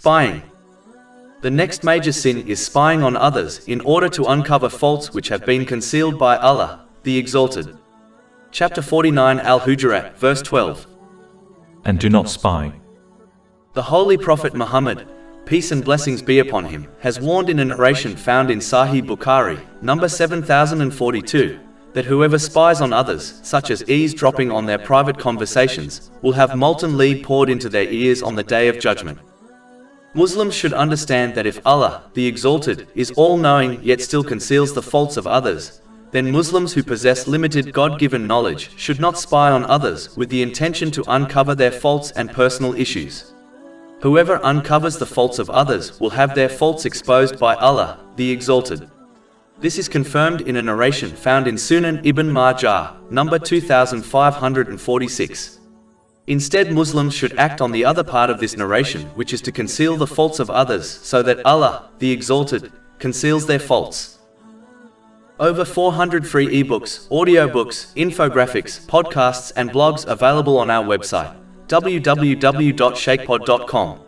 Spying. The next major sin is spying on others in order to uncover faults which have been concealed by Allah, the Exalted. Chapter 49 Al-Hujurat, verse 12. And do not spy. The Holy Prophet Muhammad, peace and blessings be upon him, has warned in a narration found in Sahih Bukhari, number 7042, that whoever spies on others, such as eavesdropping on their private conversations, will have molten lead poured into their ears on the Day of Judgment. Muslims should understand that if Allah, the Exalted, is all-knowing yet still conceals the faults of others, then Muslims who possess limited God-given knowledge should not spy on others with the intention to uncover their faults and personal issues. Whoever uncovers the faults of others will have their faults exposed by Allah, the Exalted. This is confirmed in a narration found in Sunan Ibn Majah, number 2546. Instead, Muslims should act on the other part of this narration, which is to conceal the faults of others so that Allah, the Exalted, conceals their faults. Over 400 free ebooks, audiobooks, infographics, podcasts and blogs available on our website, www.shaykhpod.com.